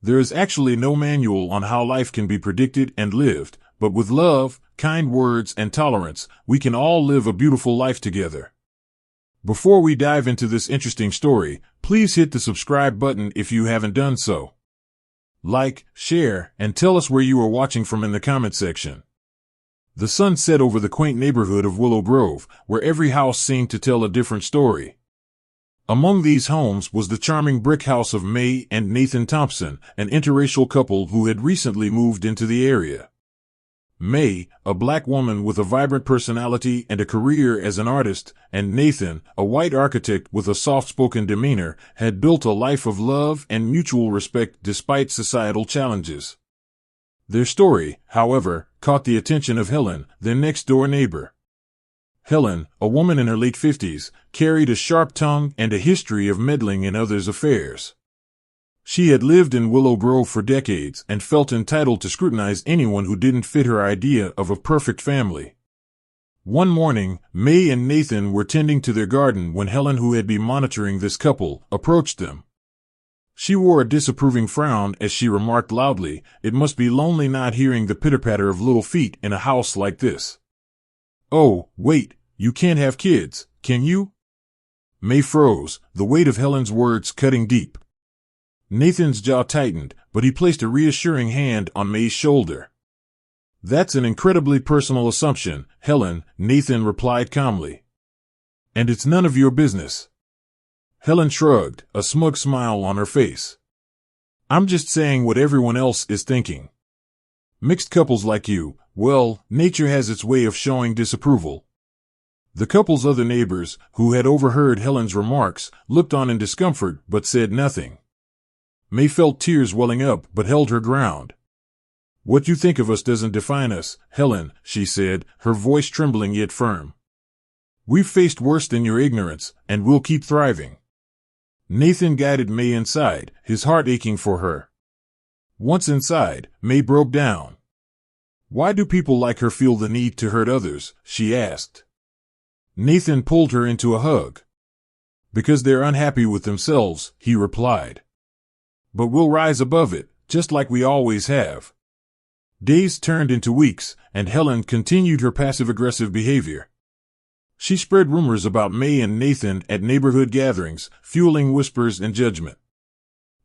There is actually no manual on how life can be predicted and lived, but with love, kind words, and tolerance, we can all live a beautiful life together. Before we dive into this interesting story, please hit the subscribe button if you haven't done so. Like, share, and tell us where you are watching from in the comment section. The sun set over the quaint neighborhood of Willow Grove, where every house seemed to tell a different story. Among these homes was the charming brick house of May and Nathan Thompson, an interracial couple who had recently moved into the area. May, a black woman with a vibrant personality and a career as an artist, and Nathan, a white architect with a soft-spoken demeanor, had built a life of love and mutual respect despite societal challenges. Their story, however, caught the attention of Helen, their next-door neighbor. Helen, a woman in her late 50s, carried a sharp tongue and a history of meddling in others' affairs. She had lived in Willow Grove for decades and felt entitled to scrutinize anyone who didn't fit her idea of a perfect family. One morning, May and Nathan were tending to their garden when Helen, who had been monitoring this couple, approached them. She wore a disapproving frown as she remarked loudly, "It must be lonely not hearing the pitter-patter of little feet in a house like this." "Oh, wait, you can't have kids, can you?" May froze, the weight of Helen's words cutting deep. Nathan's jaw tightened, but he placed a reassuring hand on May's shoulder. "That's an incredibly personal assumption, Helen," Nathan replied calmly. "And it's none of your business." Helen shrugged, a smug smile on her face. "I'm just saying what everyone else is thinking. Mixed couples like you, well, nature has its way of showing disapproval." The couple's other neighbors, who had overheard Helen's remarks, looked on in discomfort but said nothing. May felt tears welling up but held her ground. "What you think of us doesn't define us, Helen," she said, her voice trembling yet firm. "We've faced worse than your ignorance, and we'll keep thriving." Nathan guided May inside, his heart aching for her. Once inside, May broke down. "Why do people like her feel the need to hurt others?" she asked. Nathan pulled her into a hug. "Because they're unhappy with themselves," he replied. "But we'll rise above it, just like we always have." Days turned into weeks, and Helen continued her passive-aggressive behavior. She spread rumors about May and Nathan at neighborhood gatherings, fueling whispers and judgment.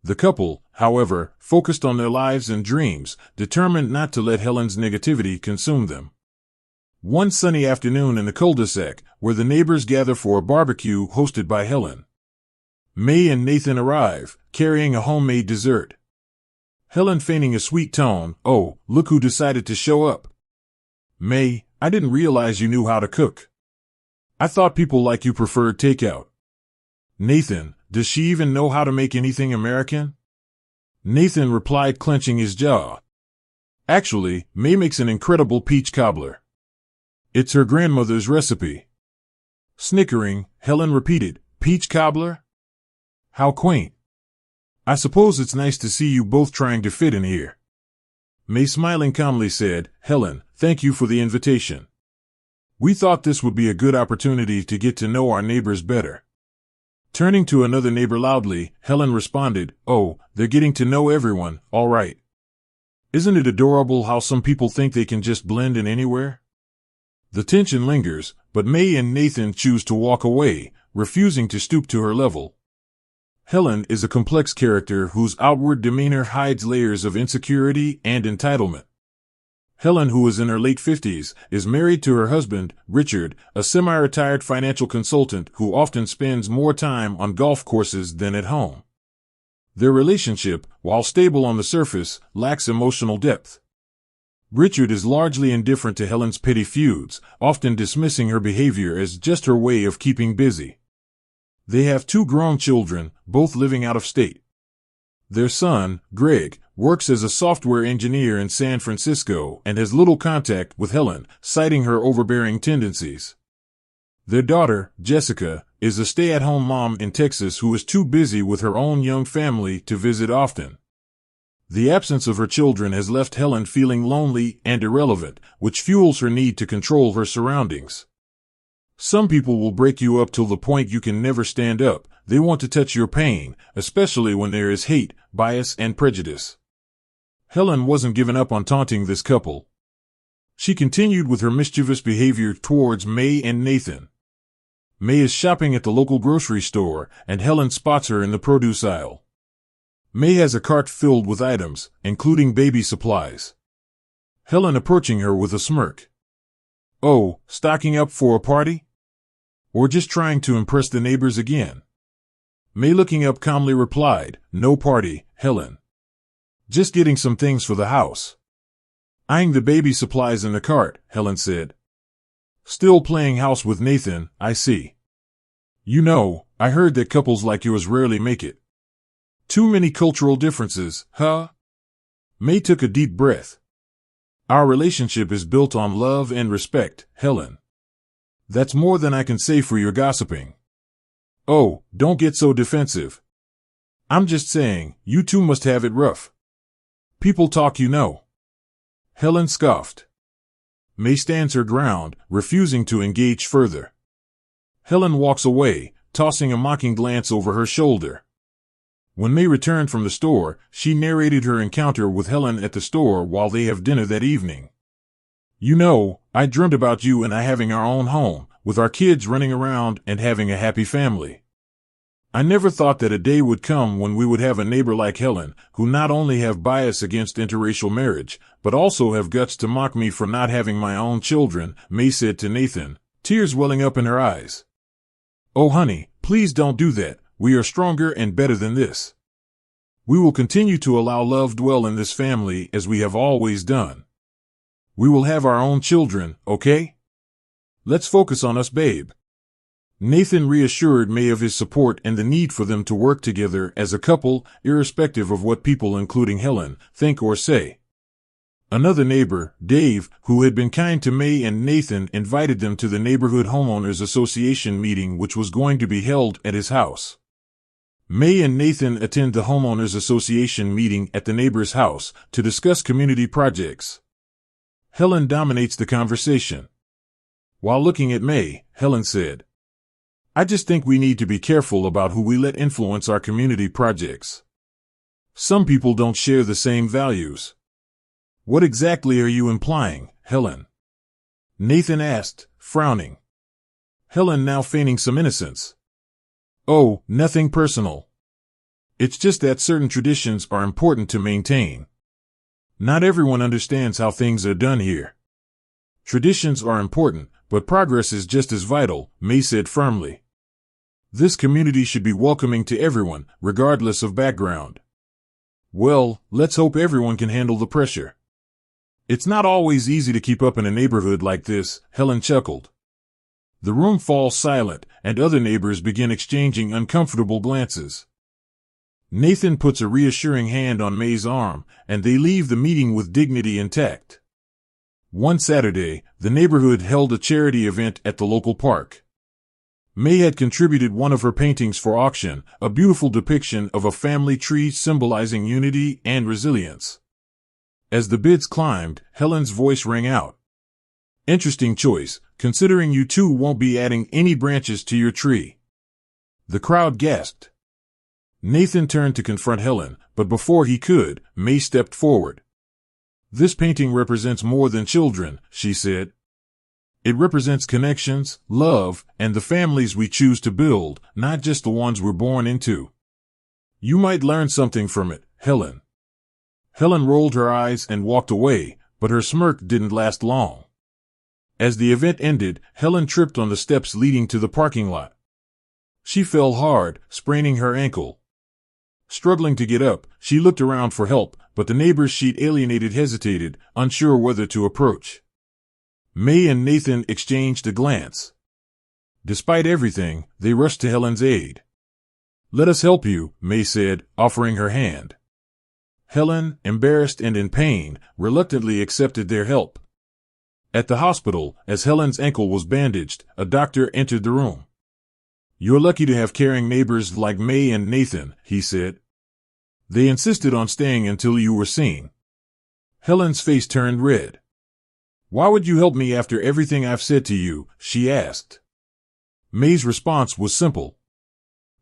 The couple, however, focused on their lives and dreams, determined not to let Helen's negativity consume them. One sunny afternoon in the cul-de-sac, where the neighbors gather for a barbecue hosted by Helen, May and Nathan arrive, carrying a homemade dessert. Helen feigning a sweet tone, "Oh, look who decided to show up." "May, I didn't realize you knew how to cook. I thought people like you preferred takeout." "Nathan, does she even know how to make anything American?" Nathan replied, clenching his jaw. "Actually, May makes an incredible peach cobbler. It's her grandmother's recipe." Snickering, Helen repeated, "Peach cobbler? How quaint. I suppose it's nice to see you both trying to fit in here." May, smiling calmly, said, "Helen, thank you for the invitation. We thought this would be a good opportunity to get to know our neighbors better." Turning to another neighbor loudly, Helen responded, "Oh, they're getting to know everyone, all right. Isn't it adorable how some people think they can just blend in anywhere?" The tension lingers, but May and Nathan choose to walk away, refusing to stoop to her level. Helen is a complex character whose outward demeanor hides layers of insecurity and entitlement. Helen, who is in her late 50s, is married to her husband, Richard, a semi-retired financial consultant who often spends more time on golf courses than at home. Their relationship, while stable on the surface, lacks emotional depth. Richard is largely indifferent to Helen's petty feuds, often dismissing her behavior as just her way of keeping busy. They have 2 grown children, both living out of state. Their son, Greg, works as a software engineer in San Francisco and has little contact with Helen, citing her overbearing tendencies. Their daughter, Jessica, is a stay-at-home mom in Texas who is too busy with her own young family to visit often. The absence of her children has left Helen feeling lonely and irrelevant, which fuels her need to control her surroundings. Some people will break you up till the point you can never stand up. They want to touch your pain, especially when there is hate, bias, and prejudice. Helen wasn't giving up on taunting this couple. She continued with her mischievous behavior towards May and Nathan. May is shopping at the local grocery store, and Helen spots her in the produce aisle. May has a cart filled with items, including baby supplies. Helen approaching her with a smirk. "Oh, stocking up for a party? Or just trying to impress the neighbors again?" May looking up calmly replied, "No party, Helen. Just getting some things for the house." Eyeing the baby supplies in the cart, Helen said, "Still playing house with Nathan, I see. You know, I heard that couples like yours rarely make it. Too many cultural differences, huh?" May took a deep breath. "Our relationship is built on love and respect, Helen. That's more than I can say for your gossiping." "Oh, don't get so defensive. I'm just saying, you two must have it rough. People talk, you know." Helen scoffed. May stands her ground, refusing to engage further. Helen walks away, tossing a mocking glance over her shoulder. When May returned from the store, she narrated her encounter with Helen at the store while they have dinner that evening. "You know, I dreamt about you and I having our own home, with our kids running around and having a happy family. I never thought that a day would come when we would have a neighbor like Helen, who not only have bias against interracial marriage, but also have guts to mock me for not having my own children," May said to Nathan, tears welling up in her eyes. "Oh honey, please don't do that. We are stronger and better than this. We will continue to allow love dwell in this family as we have always done. We will have our own children, okay? Let's focus on us, babe." Nathan reassured May of his support and the need for them to work together as a couple, irrespective of what people, including Helen, think or say. Another neighbor, Dave, who had been kind to May and Nathan, invited them to the Neighborhood Homeowners Association meeting, which was going to be held at his house. May and Nathan attend the Homeowners Association meeting at the neighbor's house to discuss community projects. Helen dominates the conversation. While looking at May, Helen said, "I just think we need to be careful about who we let influence our community projects. Some people don't share the same values." "What exactly are you implying, Helen?" Nathan asked, frowning. Helen now feigning some innocence. "Oh, nothing personal. It's just that certain traditions are important to maintain. Not everyone understands how things are done here. Traditions are important, but progress is just as vital," May said firmly. "This community should be welcoming to everyone, regardless of background." "Well, let's hope everyone can handle the pressure. It's not always easy to keep up in a neighborhood like this," Helen chuckled. The room falls silent, and other neighbors begin exchanging uncomfortable glances. Nathan puts a reassuring hand on May's arm, and they leave the meeting with dignity intact. One Saturday, the neighborhood held a charity event at the local park. May had contributed one of her paintings for auction, a beautiful depiction of a family tree symbolizing unity and resilience. As the bids climbed, Helen's voice rang out. "Interesting choice, considering you two won't be adding any branches to your tree." The crowd gasped. Nathan turned to confront Helen, but before he could, May stepped forward. "This painting represents more than children," she said. "It represents connections, love, and the families we choose to build, not just the ones we're born into. You might learn something from it, Helen." Helen rolled her eyes and walked away, but her smirk didn't last long. As the event ended, Helen tripped on the steps leading to the parking lot. She fell hard, spraining her ankle. Struggling to get up, she looked around for help, but the neighbors she'd alienated hesitated, unsure whether to approach. May and Nathan exchanged a glance. Despite everything, they rushed to Helen's aid. "Let us help you," May said, offering her hand. Helen, embarrassed and in pain, reluctantly accepted their help. At the hospital, as Helen's ankle was bandaged, a doctor entered the room. "You're lucky to have caring neighbors like May and Nathan," he said. "They insisted on staying until you were seen." Helen's face turned red. "Why would you help me after everything I've said to you?" she asked. May's response was simple.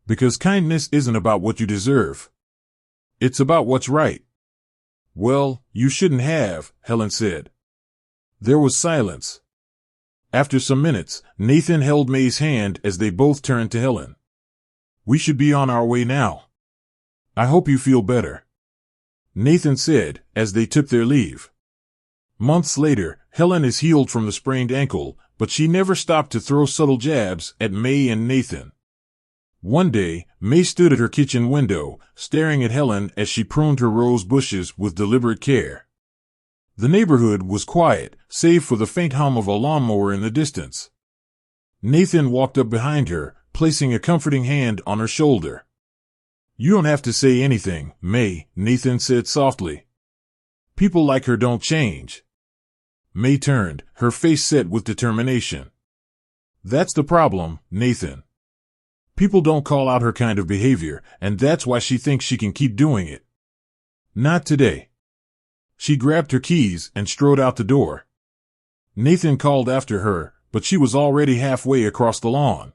"Because kindness isn't about what you deserve. It's about what's right. Well, you shouldn't have, Helen said. There was silence. After some minutes, Nathan held May's hand as they both turned to Helen. We should be on our way now. I hope you feel better, Nathan said as they took their leave. Months later, Helen is healed from the sprained ankle, but she never stopped to throw subtle jabs at May and Nathan. One day, May stood at her kitchen window, staring at Helen as she pruned her rose bushes with deliberate care. The neighborhood was quiet, save for the faint hum of a lawnmower in the distance. Nathan walked up behind her, placing a comforting hand on her shoulder. You don't have to say anything, May, Nathan said softly. People like her don't change. May turned, her face set with determination. That's the problem, Nathan. People don't call out her kind of behavior, and that's why she thinks she can keep doing it. Not today. She grabbed her keys and strode out the door. Nathan called after her, but she was already halfway across the lawn.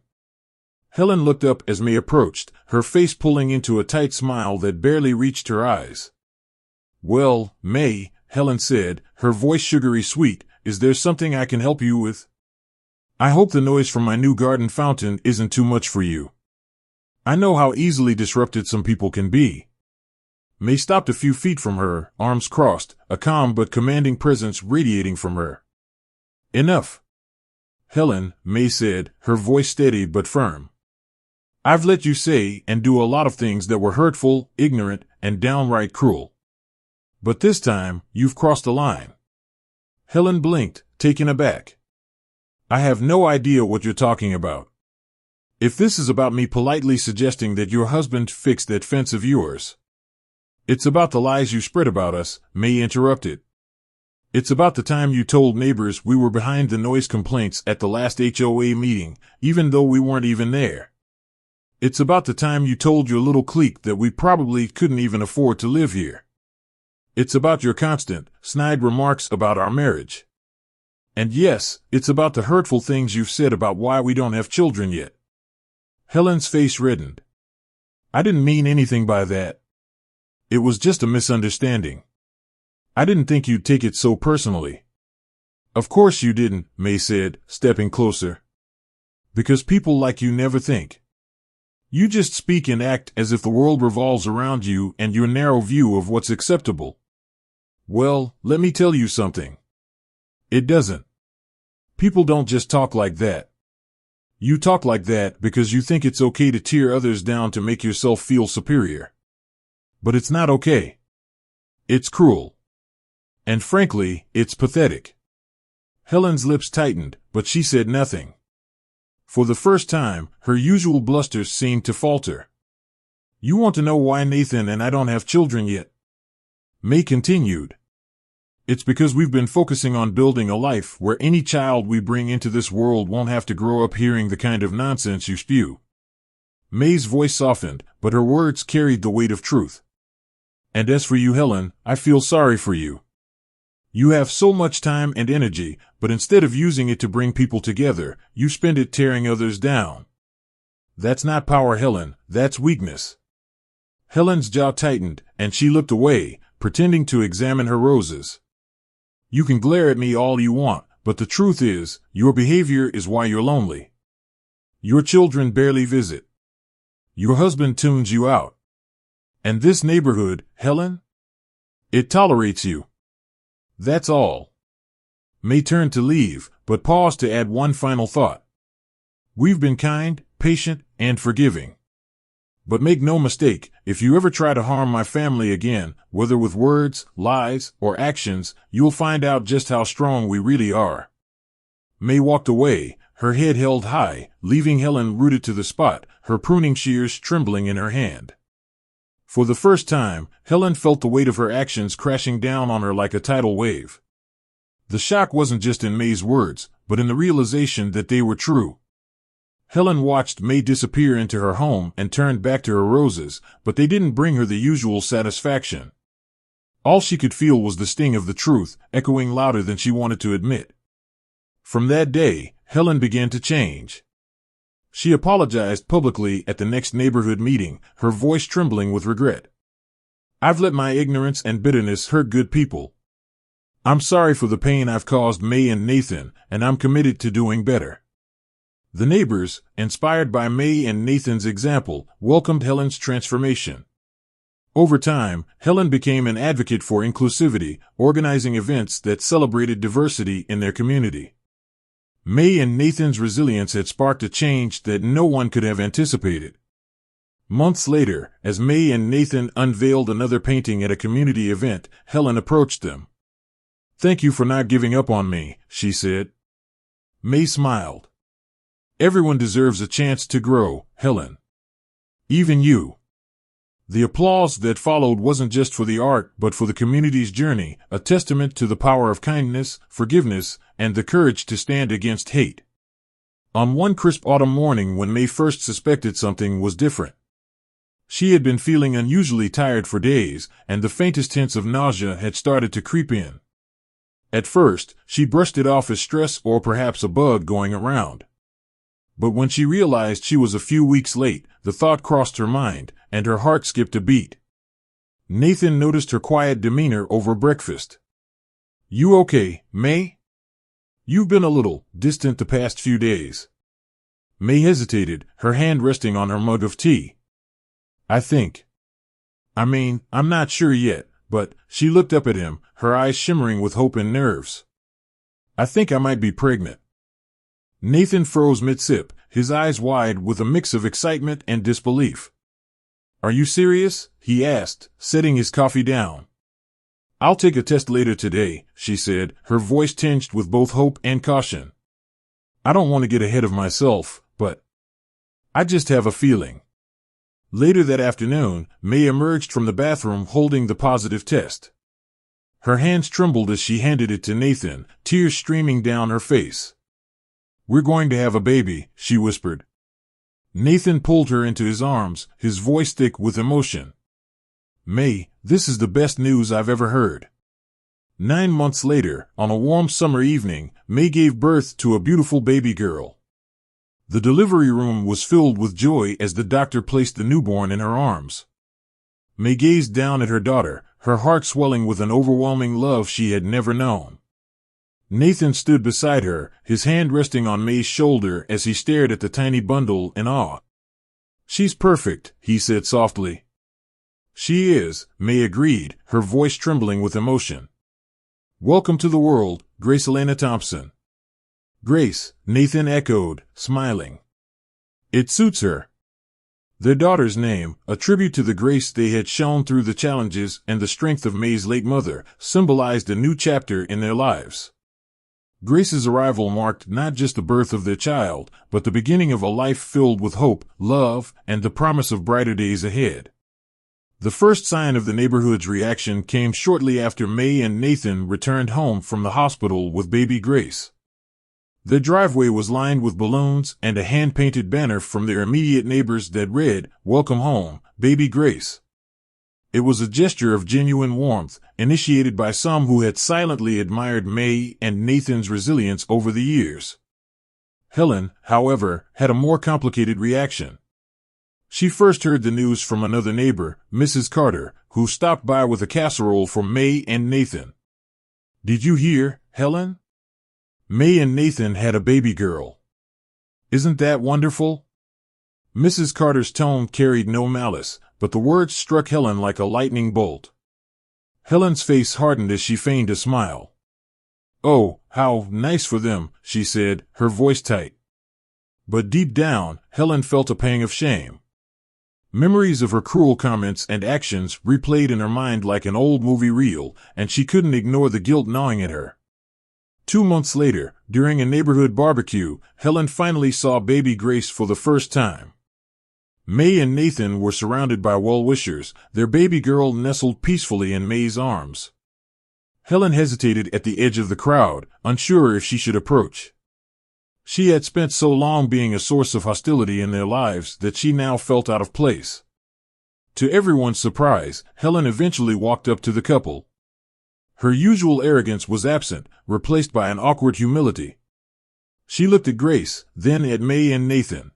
Helen looked up as May approached, her face pulling into a tight smile that barely reached her eyes. Well, May, Helen said, her voice sugary sweet, is there something I can help you with? I hope the noise from my new garden fountain isn't too much for you. I know how easily disrupted some people can be. May stopped a few feet from her, arms crossed, a calm but commanding presence radiating from her. Enough. Helen, May said, her voice steady but firm. I've let you say and do a lot of things that were hurtful, ignorant, and downright cruel. But this time, you've crossed the line. Helen blinked, taken aback. I have no idea what you're talking about. If this is about me politely suggesting that your husband fixed that fence of yours. It's about the lies you spread about us, May interrupted. It's about the time you told neighbors we were behind the noise complaints at the last HOA meeting, even though we weren't even there. It's about the time you told your little clique that we probably couldn't even afford to live here. It's about your constant, snide remarks about our marriage. And yes, it's about the hurtful things you've said about why we don't have children yet. Helen's face reddened. I didn't mean anything by that. It was just a misunderstanding. I didn't think you'd take it so personally. Of course you didn't, May said, stepping closer. Because people like you never think. You just speak and act as if the world revolves around you and your narrow view of what's acceptable. Well, let me tell you something. It doesn't. People don't just talk like that. You talk like that because you think it's okay to tear others down to make yourself feel superior. But it's not okay. It's cruel. And frankly, it's pathetic. Helen's lips tightened, but she said nothing. For the first time, her usual bluster seemed to falter. You want to know why Nathan and I don't have children yet? May continued. It's because we've been focusing on building a life where any child we bring into this world won't have to grow up hearing the kind of nonsense you spew. May's voice softened, but her words carried the weight of truth. And as for you, Helen, I feel sorry for you. You have so much time and energy, but instead of using it to bring people together, you spend it tearing others down. That's not power, Helen, that's weakness. Helen's jaw tightened, and she looked away, pretending to examine her roses. You can glare at me all you want, but the truth is, your behavior is why you're lonely. Your children barely visit. Your husband tunes you out. And this neighborhood, Helen? It tolerates you. That's all. May turned to leave, but paused to add one final thought. We've been kind, patient, and forgiving. But make no mistake, if you ever try to harm my family again, whether with words, lies, or actions, you'll find out just how strong we really are. May walked away, her head held high, leaving Helen rooted to the spot, her pruning shears trembling in her hand. For the first time, Helen felt the weight of her actions crashing down on her like a tidal wave. The shock wasn't just in May's words, but in the realization that they were true. Helen watched May disappear into her home and turned back to her roses, but they didn't bring her the usual satisfaction. All she could feel was the sting of the truth, echoing louder than she wanted to admit. From that day, Helen began to change. She apologized publicly at the next neighborhood meeting, her voice trembling with regret. I've let my ignorance and bitterness hurt good people. I'm sorry for the pain I've caused May and Nathan, and I'm committed to doing better." The neighbors, inspired by May and Nathan's example, welcomed Helen's transformation. Over time, Helen became an advocate for inclusivity, organizing events that celebrated diversity in their community. May and Nathan's resilience had sparked a change that no one could have anticipated. Months later, as May and Nathan unveiled another painting at a community event, Helen approached them. "Thank you for not giving up on me," she said. May smiled. "Everyone deserves a chance to grow, Helen. Even you." The applause that followed wasn't just for the art, but for the community's journey, a testament to the power of kindness, forgiveness, and the courage to stand against hate. On one crisp autumn morning when May first suspected something was different. She had been feeling unusually tired for days, and the faintest hints of nausea had started to creep in. At first, she brushed it off as stress or perhaps a bug going around. But when she realized she was a few weeks late, the thought crossed her mind, and her heart skipped a beat. Nathan noticed her quiet demeanor over breakfast. "You okay, May? You've been a little distant the past few days." May hesitated, her hand resting on her mug of tea. I'm not sure yet, but," she looked up at him, her eyes shimmering with hope and nerves. "I think I might be pregnant." Nathan froze mid-sip, his eyes wide with a mix of excitement and disbelief. "Are you serious?" he asked, setting his coffee down. "I'll take a test later today," she said, her voice tinged with both hope and caution. "I don't want to get ahead of myself, but I just have a feeling." Later that afternoon, May emerged from the bathroom holding the positive test. Her hands trembled as she handed it to Nathan, tears streaming down her face. "We're going to have a baby," she whispered. Nathan pulled her into his arms, his voice thick with emotion. "May, this is the best news I've ever heard." 9 months later, on a warm summer evening, May gave birth to a beautiful baby girl. The delivery room was filled with joy as the doctor placed the newborn in her arms. May gazed down at her daughter, her heart swelling with an overwhelming love she had never known. Nathan stood beside her, his hand resting on May's shoulder as he stared at the tiny bundle in awe. "She's perfect," he said softly. "She is," May agreed, her voice trembling with emotion. "Welcome to the world, Grace Elena Thompson." "Grace," Nathan echoed, smiling. "It suits her." Their daughter's name, a tribute to the grace they had shown through the challenges and the strength of May's late mother, symbolized a new chapter in their lives. Grace's arrival marked not just the birth of their child, but the beginning of a life filled with hope, love, and the promise of brighter days ahead. The first sign of the neighborhood's reaction came shortly after May and Nathan returned home from the hospital with baby Grace. Their driveway was lined with balloons and a hand-painted banner from their immediate neighbors that read, "Welcome home, baby Grace." It was a gesture of genuine warmth, initiated by some who had silently admired May and Nathan's resilience over the years. Helen, however, had a more complicated reaction. She first heard the news from another neighbor, Mrs. Carter, who stopped by with a casserole for May and Nathan. "Did you hear, Helen? May and Nathan had a baby girl. Isn't that wonderful?" Mrs. Carter's tone carried no malice, but the words struck Helen like a lightning bolt. Helen's face hardened as she feigned a smile. "Oh, how nice for them," she said, her voice tight. But deep down, Helen felt a pang of shame. Memories of her cruel comments and actions replayed in her mind like an old movie reel, and she couldn't ignore the guilt gnawing at her. 2 months later, during a neighborhood barbecue, Helen finally saw baby Grace for the first time. May and Nathan were surrounded by well-wishers, their baby girl nestled peacefully in May's arms. Helen hesitated at the edge of the crowd, unsure if she should approach. She had spent so long being a source of hostility in their lives that she now felt out of place. To everyone's surprise, Helen eventually walked up to the couple. Her usual arrogance was absent, replaced by an awkward humility. She looked at Grace, then at May and Nathan.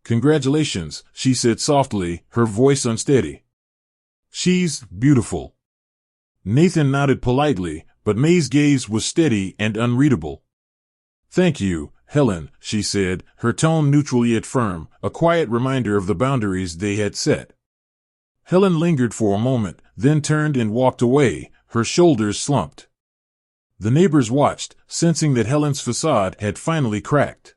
"Congratulations," she said softly, her voice unsteady. She's beautiful. Nathan nodded politely, but May's gaze was steady and unreadable. Thank you, Helen, she said, her tone neutral yet firm, a quiet reminder of the boundaries they had set. Helen lingered for a moment, then turned and walked away, her shoulders slumped. The neighbors watched, sensing that Helen's facade had finally cracked.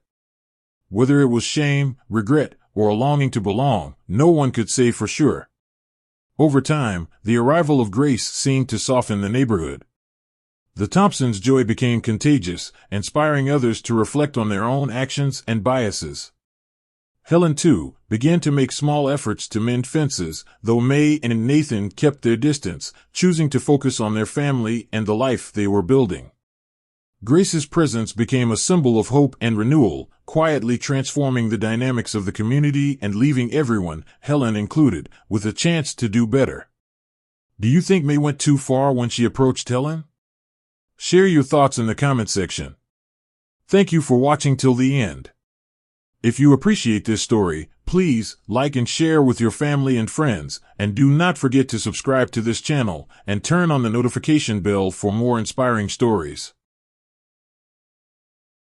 Whether it was shame, regret, or a longing to belong, no one could say for sure. Over time, the arrival of Grace seemed to soften the neighborhood. The Thompsons' joy became contagious, inspiring others to reflect on their own actions and biases. Helen, too, began to make small efforts to mend fences, though May and Nathan kept their distance, choosing to focus on their family and the life they were building. Grace's presence became a symbol of hope and renewal, quietly transforming the dynamics of the community and leaving everyone, Helen included, with a chance to do better. Do you think May went too far when she approached Helen? Share your thoughts in the comment section. Thank you for watching till the end. If you appreciate this story, please like and share with your family and friends, and do not forget to subscribe to this channel and turn on the notification bell for more inspiring stories.